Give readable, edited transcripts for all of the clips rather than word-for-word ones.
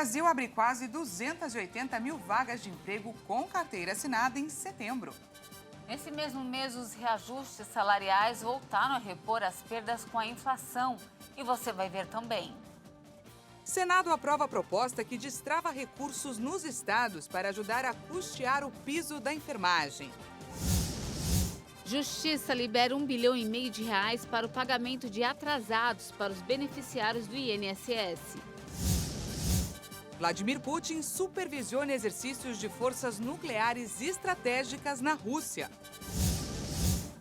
Brasil abre quase 280 mil vagas de emprego com carteira assinada em setembro. Nesse mesmo mês, os reajustes salariais voltaram a repor as perdas com a inflação. E você vai ver também. Senado aprova a proposta que destrava recursos nos estados para ajudar a custear o piso da enfermagem. Justiça libera R$1,5 bilhão para o pagamento de atrasados para os beneficiários do INSS. Vladimir Putin supervisiona exercícios de forças nucleares estratégicas na Rússia.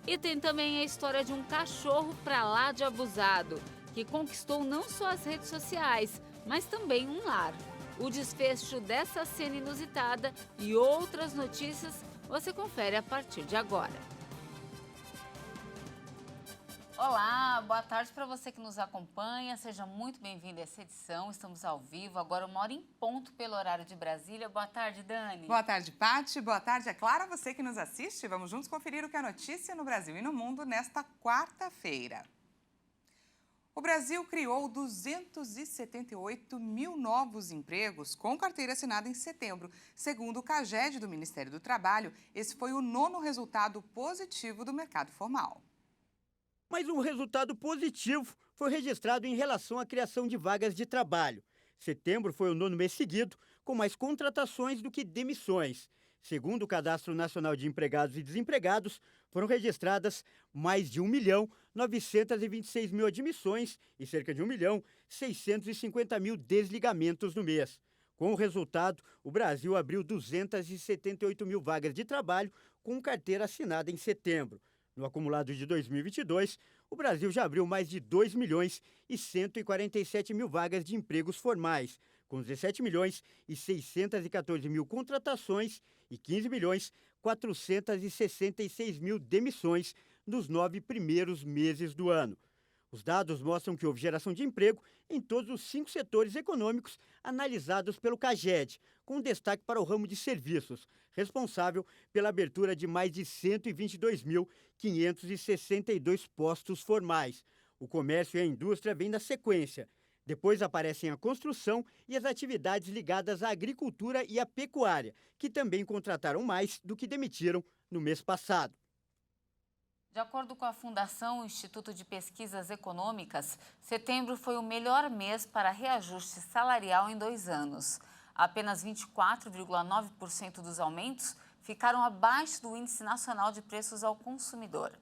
E tem também a história de um cachorro pra lá de abusado, que conquistou não só as redes sociais, mas também um lar. O desfecho dessa cena inusitada e outras notícias você confere a partir de agora. Olá, boa tarde para você que nos acompanha. Seja muito bem-vindo a essa edição. Estamos ao vivo, agora 1h em ponto pelo horário de Brasília. Boa tarde, Dani. Boa tarde, Pati. Boa tarde, é Clara, você que nos assiste. Vamos juntos conferir o que é notícia no Brasil e no mundo nesta quarta-feira. O Brasil criou 278 mil novos empregos com carteira assinada em setembro. Segundo o CAGED do Ministério do Trabalho, esse foi o 9º resultado positivo do mercado formal. Mas um resultado positivo foi registrado em relação à criação de vagas de trabalho. Setembro foi o 9º mês seguido com mais contratações do que demissões. Segundo o Cadastro Nacional de Empregados e Desempregados, foram registradas mais de 1.926.000 admissões e cerca de 1.650.000 desligamentos no mês. Com o resultado, o Brasil abriu 278 mil vagas de trabalho com carteira assinada em setembro. No acumulado de 2022, o Brasil já abriu mais de 2.147.000 vagas de empregos formais, com 17.614.000 contratações e 15.466.000 demissões nos 9 primeiros meses do ano. Os dados mostram que houve geração de emprego em todos os 5 setores econômicos analisados pelo CAGED, com destaque para o ramo de serviços, responsável pela abertura de mais de 122.562 postos formais. O comércio e a indústria vêm na sequência. Depois aparecem a construção e as atividades ligadas à agricultura e à pecuária, que também contrataram mais do que demitiram no mês passado. De acordo com a Fundação Instituto de Pesquisas Econômicas, setembro foi o melhor mês para reajuste salarial em 2 anos. Apenas 24,9% dos aumentos ficaram abaixo do Índice Nacional de Preços ao Consumidor.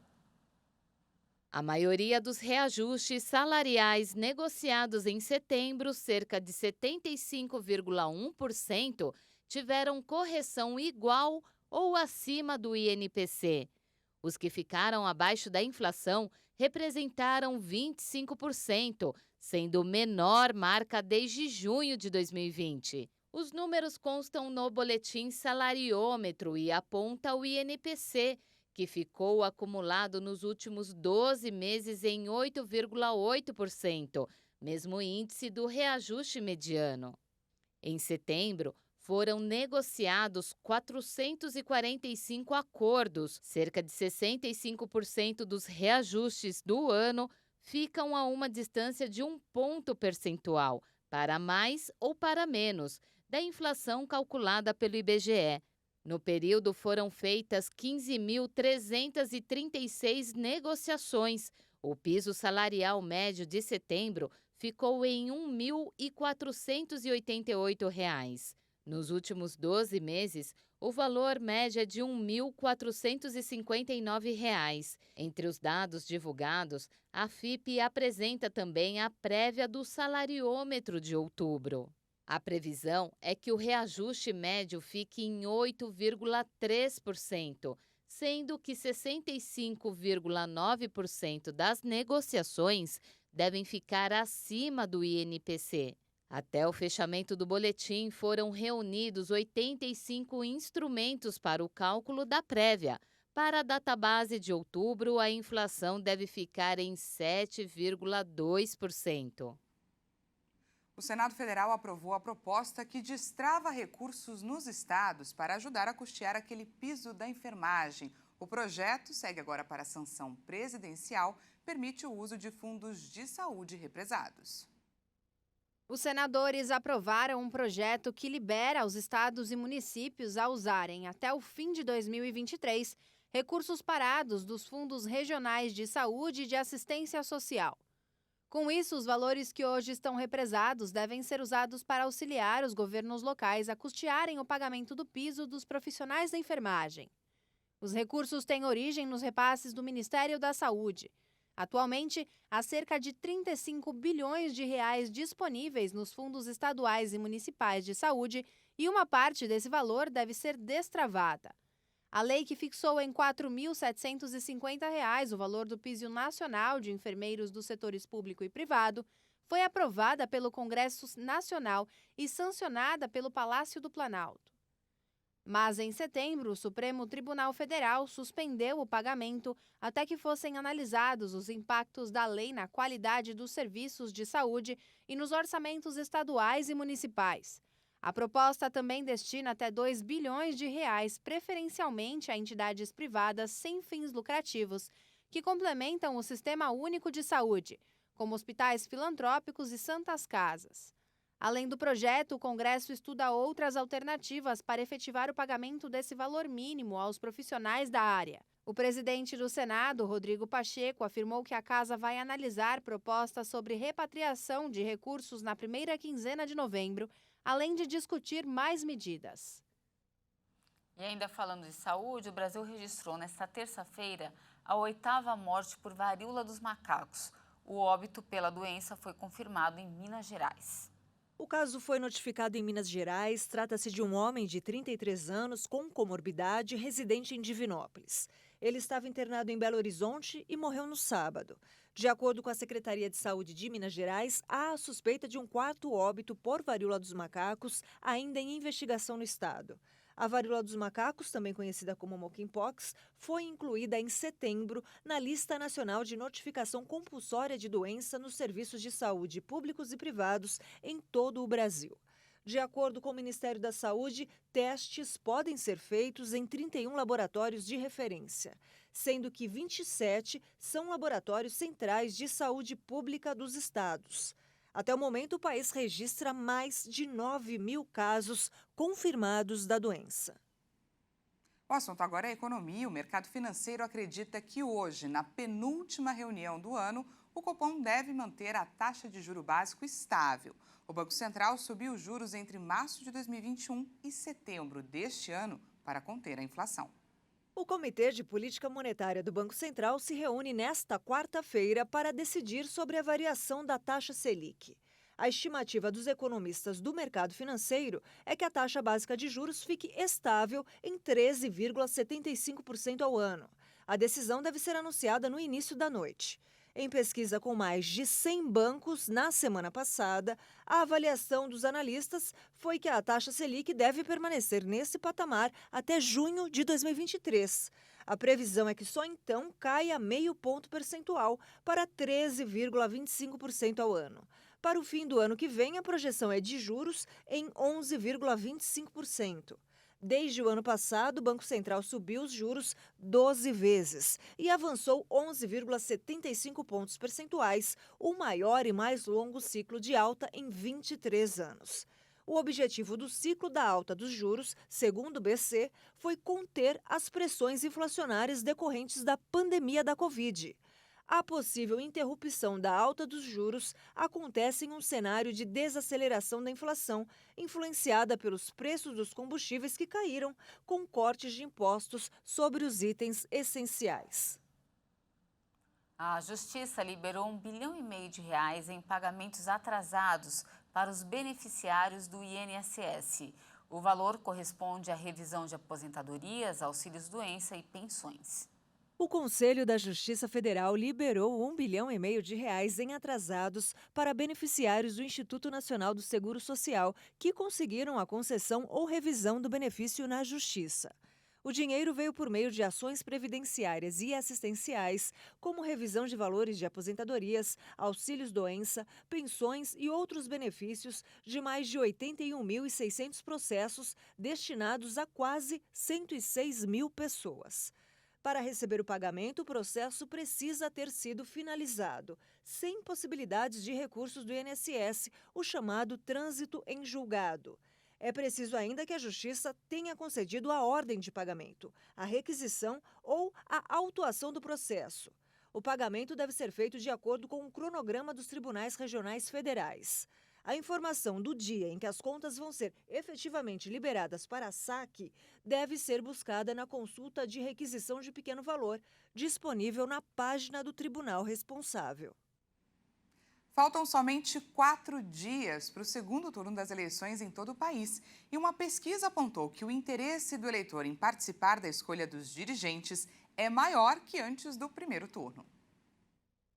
A maioria dos reajustes salariais negociados em setembro, cerca de 75,1%, tiveram correção igual ou acima do INPC. Os que ficaram abaixo da inflação representaram 25%, sendo menor marca desde junho de 2020. Os números constam no boletim salariômetro e aponta o INPC, que ficou acumulado nos últimos 12 meses em 8,8%, mesmo índice do reajuste mediano. Em setembro, foram negociados 445 acordos. Cerca de 65% dos reajustes do ano ficam a uma distância de 1 ponto percentual, para mais ou para menos, da inflação calculada pelo IBGE. No período foram feitas 15.336 negociações. O piso salarial médio de setembro ficou em R$ 1.488. Nos últimos 12 meses, o valor médio é de R$ 1.459. Entre os dados divulgados, a FIPE apresenta também a prévia do salariômetro de outubro. A previsão é que o reajuste médio fique em 8,3%, sendo que 65,9% das negociações devem ficar acima do INPC. Até o fechamento do boletim, foram reunidos 85 instrumentos para o cálculo da prévia. Para a database de outubro, a inflação deve ficar em 7,2%. O Senado Federal aprovou a proposta que destrava recursos nos estados para ajudar a custear aquele piso da enfermagem. O projeto segue agora para a sanção presidencial, permite o uso de fundos de saúde represados. Os senadores aprovaram um projeto que libera os estados e municípios a usarem, até o fim de 2023, recursos parados dos fundos regionais de saúde e de assistência social. Com isso, os valores que hoje estão represados devem ser usados para auxiliar os governos locais a custearem o pagamento do piso dos profissionais da enfermagem. Os recursos têm origem nos repasses do Ministério da Saúde. Atualmente, há cerca de 35 bilhões de reais disponíveis nos fundos estaduais e municipais de saúde e uma parte desse valor deve ser destravada. A lei que fixou em R$ 4.750 o valor do piso nacional de enfermeiros dos setores público e privado foi aprovada pelo Congresso Nacional e sancionada pelo Palácio do Planalto. Mas, em setembro, o Supremo Tribunal Federal suspendeu o pagamento até que fossem analisados os impactos da lei na qualidade dos serviços de saúde e nos orçamentos estaduais e municipais. A proposta também destina até R$ 2 bilhões preferencialmente a entidades privadas sem fins lucrativos, que complementam o Sistema Único de Saúde, como hospitais filantrópicos e santas casas. Além do projeto, o Congresso estuda outras alternativas para efetivar o pagamento desse valor mínimo aos profissionais da área. O presidente do Senado, Rodrigo Pacheco, afirmou que a casa vai analisar propostas sobre repatriação de recursos na primeira quinzena de novembro, além de discutir mais medidas. E ainda falando de saúde, o Brasil registrou nesta terça-feira a 8ª morte por varíola dos macacos. O óbito pela doença foi confirmado em Minas Gerais. O caso foi notificado em Minas Gerais. Trata-se de um homem de 33 anos com comorbidade residente em Divinópolis. Ele estava internado em Belo Horizonte e morreu no sábado. De acordo com a Secretaria de Saúde de Minas Gerais, há a suspeita de um quarto óbito por varíola dos macacos ainda em investigação no estado. A varíola dos macacos, também conhecida como monkeypox, foi incluída em setembro na Lista Nacional de Notificação Compulsória de Doença nos serviços de saúde públicos e privados em todo o Brasil. De acordo com o Ministério da Saúde, testes podem ser feitos em 31 laboratórios de referência, sendo que 27 são laboratórios centrais de saúde pública dos estados. Até o momento, o país registra mais de 9.000 casos confirmados da doença. O assunto agora é economia. O mercado financeiro acredita que hoje, na penúltima reunião do ano, o Copom deve manter a taxa de juro básico estável. O Banco Central subiu os juros entre março de 2021 e setembro deste ano para conter a inflação. O Comitê de Política Monetária do Banco Central se reúne nesta quarta-feira para decidir sobre a variação da taxa Selic. A estimativa dos economistas do mercado financeiro é que a taxa básica de juros fique estável em 13,75% ao ano. A decisão deve ser anunciada no início da noite. Em pesquisa com mais de 100 bancos na semana passada, a avaliação dos analistas foi que a taxa Selic deve permanecer nesse patamar até junho de 2023. A previsão é que só então caia meio ponto percentual para 13,25% ao ano. Para o fim do ano que vem, a projeção é de juros em 11,25%. Desde o ano passado, o Banco Central subiu os juros 12 vezes e avançou 11,75 pontos percentuais, o maior e mais longo ciclo de alta em 23 anos. O objetivo do ciclo da alta dos juros, segundo o BC, foi conter as pressões inflacionárias decorrentes da pandemia da Covid. A possível interrupção da alta dos juros acontece em um cenário de desaceleração da inflação, influenciada pelos preços dos combustíveis que caíram, com cortes de impostos sobre os itens essenciais. A Justiça liberou R$ 1,5 bilhão em pagamentos atrasados para os beneficiários do INSS. O valor corresponde à revisão de aposentadorias, auxílios-doença e pensões. O Conselho da Justiça Federal liberou R$ 1,5 bilhão em atrasados para beneficiários do Instituto Nacional do Seguro Social que conseguiram a concessão ou revisão do benefício na Justiça. O dinheiro veio por meio de ações previdenciárias e assistenciais, como revisão de valores de aposentadorias, auxílios-doença, pensões e outros benefícios de mais de 81.600 processos destinados a quase 106 mil pessoas. Para receber o pagamento, o processo precisa ter sido finalizado, sem possibilidades de recursos do INSS, o chamado trânsito em julgado. É preciso ainda que a Justiça tenha concedido a ordem de pagamento, a requisição ou a autuação do processo. O pagamento deve ser feito de acordo com o cronograma dos tribunais regionais federais. A informação do dia em que as contas vão ser efetivamente liberadas para saque deve ser buscada na consulta de requisição de pequeno valor, disponível na página do tribunal responsável. Faltam somente 4 dias para o segundo turno das eleições em todo o país. E uma pesquisa apontou que o interesse do eleitor em participar da escolha dos dirigentes é maior que antes do primeiro turno.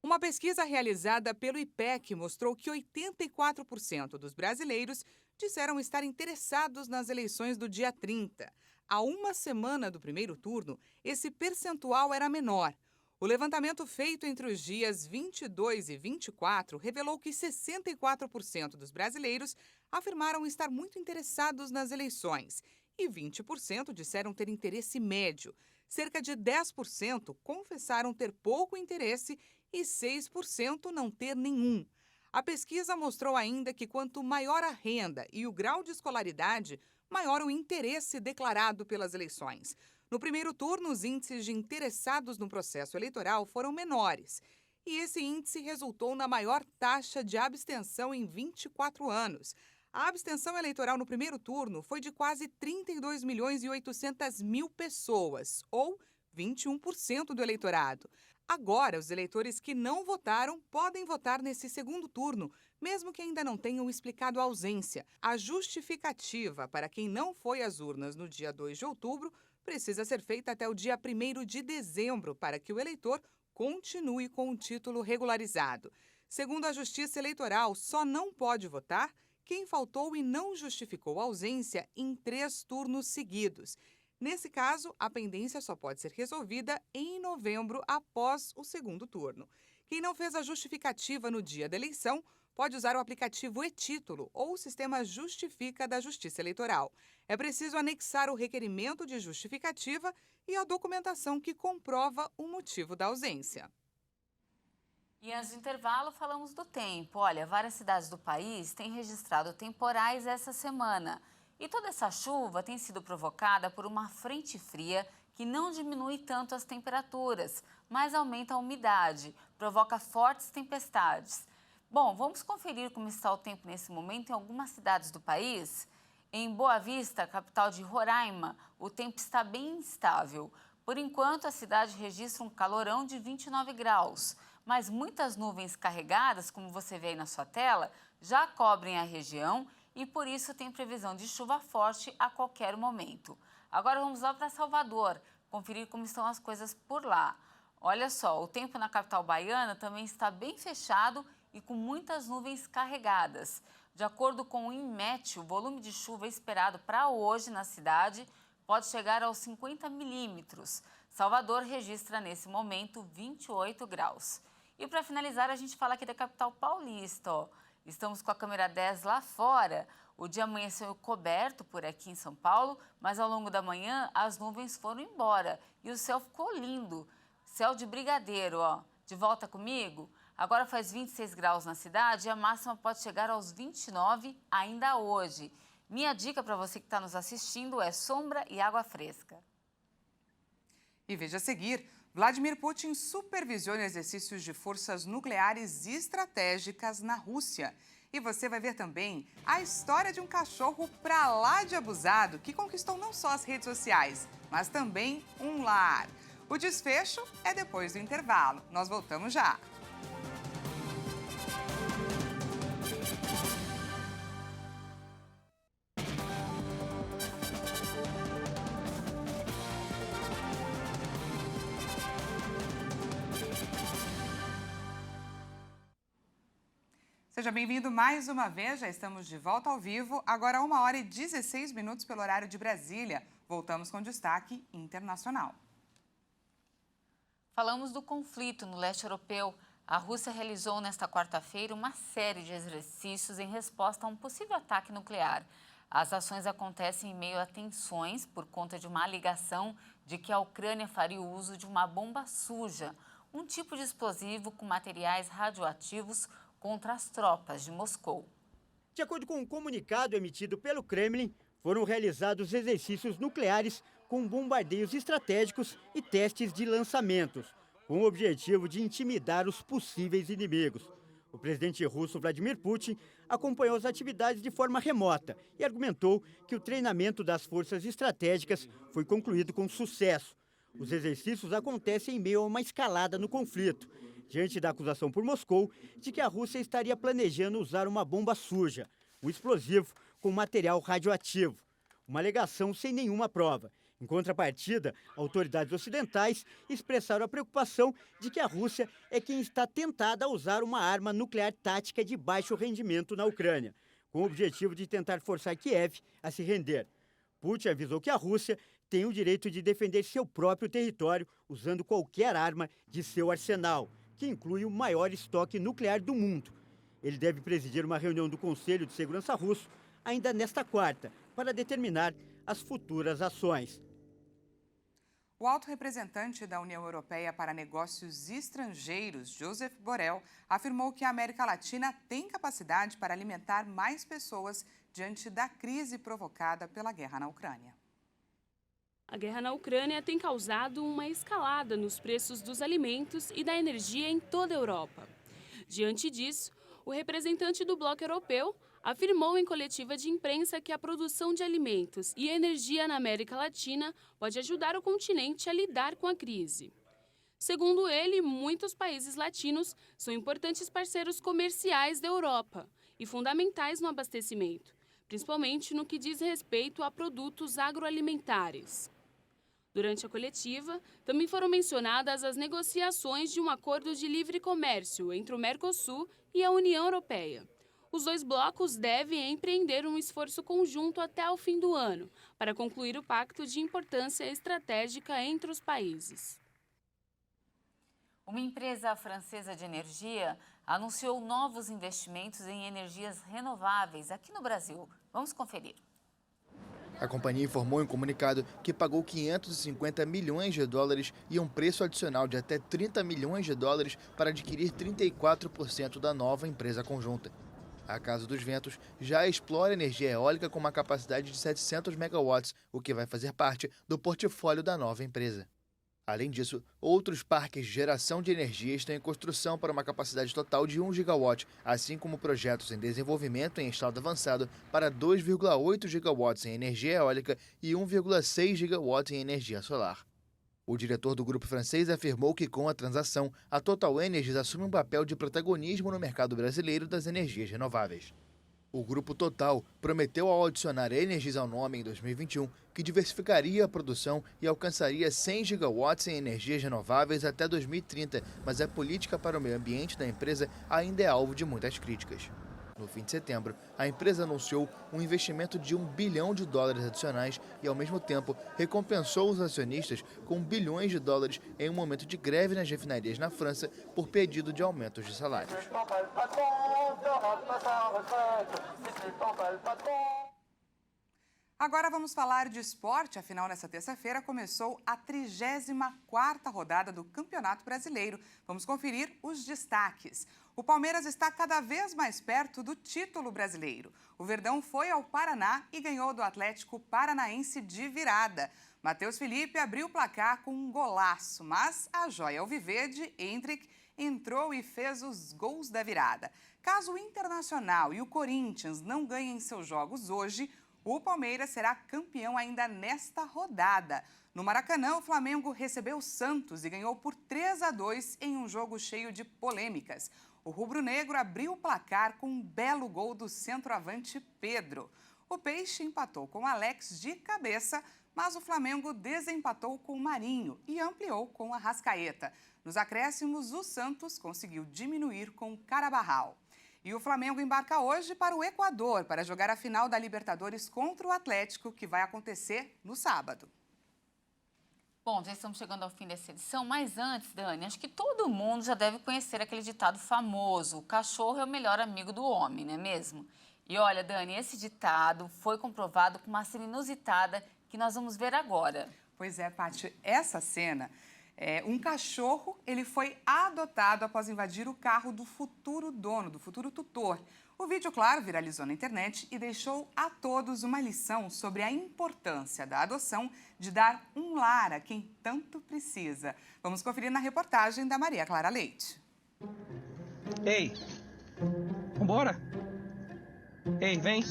Uma pesquisa realizada pelo IPEC mostrou que 84% dos brasileiros disseram estar interessados nas eleições do dia 30. Há uma semana do primeiro turno, esse percentual era menor. O levantamento feito entre os dias 22 e 24 revelou que 64% dos brasileiros afirmaram estar muito interessados nas eleições e 20% disseram ter interesse médio. Cerca de 10% confessaram ter pouco interesse e 6% não ter nenhum. A pesquisa mostrou ainda que quanto maior a renda e o grau de escolaridade, maior o interesse declarado pelas eleições. No primeiro turno, os índices de interessados no processo eleitoral foram menores. E esse índice resultou na maior taxa de abstenção em 24 anos. A abstenção eleitoral no primeiro turno foi de quase 32.800.000 pessoas, ou 21% do eleitorado. Agora, os eleitores que não votaram podem votar nesse segundo turno, mesmo que ainda não tenham explicado a ausência. A justificativa para quem não foi às urnas no dia 2 de outubro precisa ser feita até o dia 1º de dezembro para que o eleitor continue com o título regularizado. Segundo a Justiça Eleitoral, só não pode votar quem faltou e não justificou a ausência em 3 turnos seguidos. Nesse caso, a pendência só pode ser resolvida em novembro, após o segundo turno. Quem não fez a justificativa no dia da eleição pode usar o aplicativo e-Título ou o sistema Justifica da Justiça Eleitoral. É preciso anexar o requerimento de justificativa e a documentação que comprova o motivo da ausência. E antes do intervalo, falamos do tempo. Olha, várias cidades do país têm registrado temporais essa semana. E toda essa chuva tem sido provocada por uma frente fria que não diminui tanto as temperaturas, mas aumenta a umidade, provoca fortes tempestades. Bom, vamos conferir como está o tempo nesse momento em algumas cidades do país. Em Boa Vista, capital de Roraima, o tempo está bem instável. Por enquanto, a cidade registra um calorão de 29 graus, mas muitas nuvens carregadas, como você vê aí na sua tela, já cobrem a região e por isso tem previsão de chuva forte a qualquer momento. Agora vamos lá para Salvador, conferir como estão as coisas por lá. Olha só, o tempo na capital baiana também está bem fechado e com muitas nuvens carregadas. De acordo com o INMET, o volume de chuva esperado para hoje na cidade pode chegar aos 50 milímetros. Salvador registra nesse momento 28 graus. E para finalizar, a gente fala aqui da capital paulista, ó. Estamos com a câmera 10 lá fora. O dia amanheceu coberto por aqui em São Paulo, mas ao longo da manhã as nuvens foram embora e o céu ficou lindo. Céu de brigadeiro, ó. De volta comigo? Agora faz 26 graus na cidade e a máxima pode chegar aos 29 ainda hoje. Minha dica para você que está nos assistindo é sombra e água fresca. E veja a seguir, Vladimir Putin supervisiona exercícios de forças nucleares estratégicas na Rússia. E você vai ver também a história de um cachorro pra lá de abusado que conquistou não só as redes sociais, mas também um lar. O desfecho é depois do intervalo. Nós voltamos já. Seja bem-vindo mais uma vez, já estamos de volta ao vivo, agora 1h16 pelo horário de Brasília. Voltamos com destaque internacional. Falamos do conflito no leste europeu. A Rússia realizou nesta quarta-feira uma série de exercícios em resposta a um possível ataque nuclear. As ações acontecem em meio a tensões por conta de uma alegação de que a Ucrânia faria uso de uma bomba suja, um tipo de explosivo com materiais radioativos contra as tropas de Moscou. De acordo com um comunicado emitido pelo Kremlin, foram realizados exercícios nucleares com bombardeios estratégicos e testes de lançamentos, com o objetivo de intimidar os possíveis inimigos. O presidente russo Vladimir Putin acompanhou as atividades de forma remota e argumentou que o treinamento das forças estratégicas foi concluído com sucesso. Os exercícios acontecem em meio a uma escalada no conflito, diante da acusação por Moscou de que a Rússia estaria planejando usar uma bomba suja, um explosivo com material radioativo. Uma alegação sem nenhuma prova. Em contrapartida, autoridades ocidentais expressaram a preocupação de que a Rússia é quem está tentada a usar uma arma nuclear tática de baixo rendimento na Ucrânia, com o objetivo de tentar forçar Kiev a se render. Putin avisou que a Rússia tem o direito de defender seu próprio território usando qualquer arma de seu arsenal, que inclui o maior estoque nuclear do mundo. Ele deve presidir uma reunião do Conselho de Segurança russo ainda nesta quarta, para determinar as futuras ações. O alto representante da União Europeia para Negócios Estrangeiros, Josep Borrell, afirmou que a América Latina tem capacidade para alimentar mais pessoas diante da crise provocada pela guerra na Ucrânia. A guerra na Ucrânia tem causado uma escalada nos preços dos alimentos e da energia em toda a Europa. Diante disso, o representante do bloco europeu afirmou em coletiva de imprensa que a produção de alimentos e energia na América Latina pode ajudar o continente a lidar com a crise. Segundo ele, muitos países latinos são importantes parceiros comerciais da Europa e fundamentais no abastecimento, principalmente no que diz respeito a produtos agroalimentares. Durante a coletiva, também foram mencionadas as negociações de um acordo de livre comércio entre o Mercosul e a União Europeia. Os dois blocos devem empreender um esforço conjunto até o fim do ano para concluir o pacto de importância estratégica entre os países. Uma empresa francesa de energia anunciou novos investimentos em energias renováveis aqui no Brasil. Vamos conferir. A companhia informou em comunicado que pagou 550 milhões de dólares e um preço adicional de até 30 milhões de dólares para adquirir 34% da nova empresa conjunta. A Casa dos Ventos já explora energia eólica com uma capacidade de 700 megawatts, o que vai fazer parte do portfólio da nova empresa. Além disso, outros parques de geração de energia estão em construção para uma capacidade total de 1 gigawatt, assim como projetos em desenvolvimento em estado avançado para 2,8 gigawatts em energia eólica e 1,6 gigawatts em energia solar. O diretor do grupo francês afirmou que, com a transação, a Total Energies assume um papel de protagonismo no mercado brasileiro das energias renováveis. O grupo Total prometeu, ao adicionar Energies ao nome em 2021, que diversificaria a produção e alcançaria 100 gigawatts em energias renováveis até 2030, mas a política para o meio ambiente da empresa ainda é alvo de muitas críticas. No fim de setembro, a empresa anunciou um investimento de $1 bilhão adicionais e, ao mesmo tempo, recompensou os acionistas com bilhões de dólares em um momento de greve nas refinarias na França por pedido de aumentos de salários. Agora vamos falar de esporte. Afinal, nesta terça-feira começou a 34ª rodada do Campeonato Brasileiro. Vamos conferir os destaques. O Palmeiras está cada vez mais perto do título brasileiro. O Verdão foi ao Paraná e ganhou do Atlético Paranaense de virada. Matheus Felipe abriu o placar com um golaço, mas a joia alviverde, Endrick, entrou e fez os gols da virada. Caso o Internacional e o Corinthians não ganhem seus jogos hoje, o Palmeiras será campeão ainda nesta rodada. No Maracanã, o Flamengo recebeu o Santos e ganhou por 3-2 em um jogo cheio de polêmicas. O rubro-negro abriu o placar com um belo gol do centroavante Pedro. O Peixe empatou com Alex de cabeça, mas o Flamengo desempatou com o Marinho e ampliou com a Arrascaeta. Nos acréscimos, o Santos conseguiu diminuir com o Carabarral. E o Flamengo embarca hoje para o Equador para jogar a final da Libertadores contra o Atlético, que vai acontecer no sábado. Bom, já estamos chegando ao fim dessa edição, mas antes, Dani, acho que todo mundo já deve conhecer aquele ditado famoso: o cachorro é o melhor amigo do homem, não é mesmo? E olha, Dani, esse ditado foi comprovado com uma cena inusitada que nós vamos ver agora. Pois é, Paty, essa cena, um cachorro, ele foi adotado após invadir o carro do futuro dono, do futuro tutor. O vídeo, claro, viralizou na internet e deixou a todos uma lição sobre a importância da adoção de dar um lar a quem tanto precisa. Vamos conferir na reportagem da Maria Clara Leite. Ei, vambora? Ei, vem.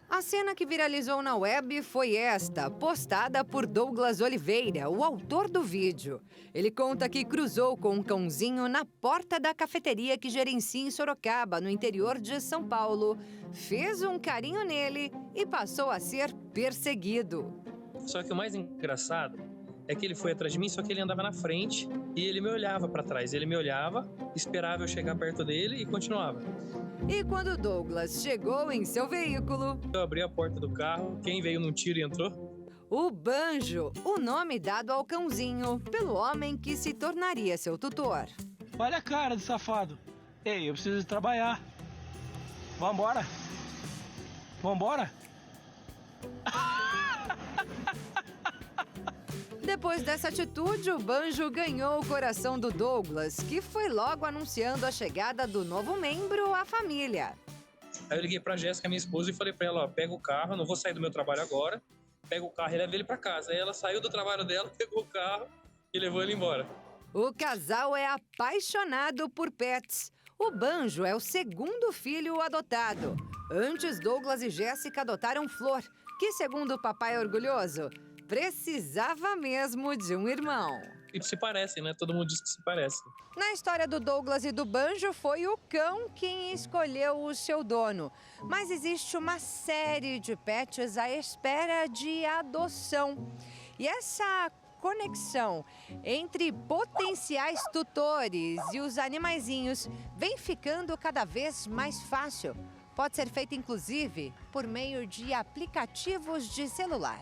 A cena que viralizou na web foi esta, postada por Douglas Oliveira, o autor do vídeo. Ele conta que cruzou com um cãozinho na porta da cafeteria que gerencia em Sorocaba, no interior de São Paulo, fez um carinho nele e passou a ser perseguido. Só que o mais engraçado é que ele foi atrás de mim, só que ele andava na frente e ele me olhava para trás. Ele me olhava, esperava eu chegar perto dele e continuava. E quando Douglas chegou em seu veículo, Eu abri a porta do carro, quem veio num tiro e entrou? o Banjo, o nome dado ao cãozinho pelo homem que se tornaria seu tutor. Olha a cara do safado. Ei, eu preciso trabalhar. Vambora? Vambora? Depois dessa atitude, o Banjo ganhou o coração do Douglas, que foi logo anunciando a chegada do novo membro à família. Aí eu liguei pra Jéssica, minha esposa, e falei pra ela, ó, pega o carro, eu não vou sair do meu trabalho agora, pega o carro e leva ele pra casa. Aí ela saiu do trabalho dela, pegou o carro e levou ele embora. O casal é apaixonado por pets. O Banjo é o segundo filho adotado. Antes, Douglas e Jéssica adotaram Flor, que, segundo o papai orgulhoso, precisava mesmo de um irmão. E se parecem, né? Todo mundo diz que se parece. Na história do Douglas e do Banjo, foi o cão quem escolheu o seu dono. Mas existe uma série de pets à espera de adoção. E essa conexão entre potenciais tutores e os animaizinhos vem ficando cada vez mais fácil. Pode ser feita, inclusive, por meio de aplicativos de celular.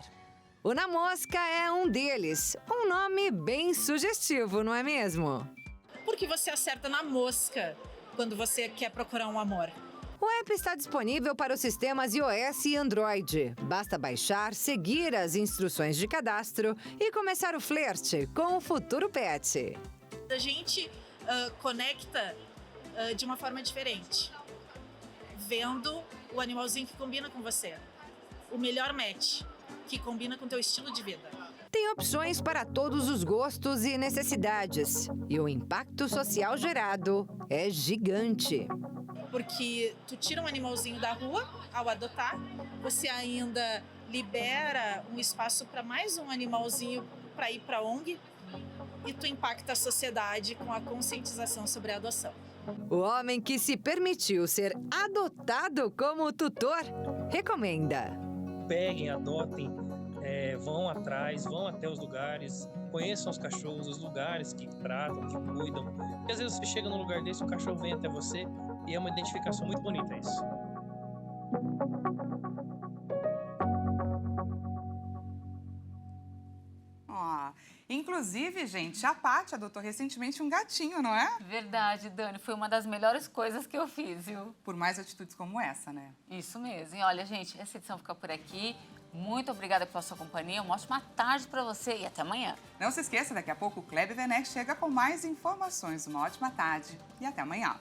O Na Mosca é um deles. Um nome bem sugestivo, não é mesmo? Porque você acerta na mosca quando você quer procurar um amor. O app está disponível para os sistemas iOS e Android. Basta baixar, seguir as instruções de cadastro e começar o flerte com o futuro pet. A gente conecta de uma forma diferente, vendo o animalzinho que combina com você. O melhor match, que combina com o teu estilo de vida. Tem opções para todos os gostos e necessidades. E o impacto social gerado é gigante. Porque tu tira um animalzinho da rua ao adotar, você ainda libera um espaço para mais um animalzinho para ir para a ONG e tu impacta a sociedade com a conscientização sobre a adoção. O homem que se permitiu ser adotado como tutor recomenda. Peguem, adotem, vão atrás, vão até os lugares, conheçam os cachorros, os lugares que tratam, que cuidam. Porque às vezes você chega num lugar desse, o cachorro vem até você e é uma identificação muito bonita isso. Inclusive, gente, a Paty adotou recentemente um gatinho, não é? Verdade, Dani, foi uma das melhores coisas que eu fiz, viu? Por mais atitudes como essa, né? Isso mesmo. E olha, gente, essa edição fica por aqui. Muito obrigada pela sua companhia, uma ótima tarde para você e até amanhã. Não se esqueça, daqui a pouco o Kleber Werneck chega com mais informações. Uma ótima tarde e até amanhã.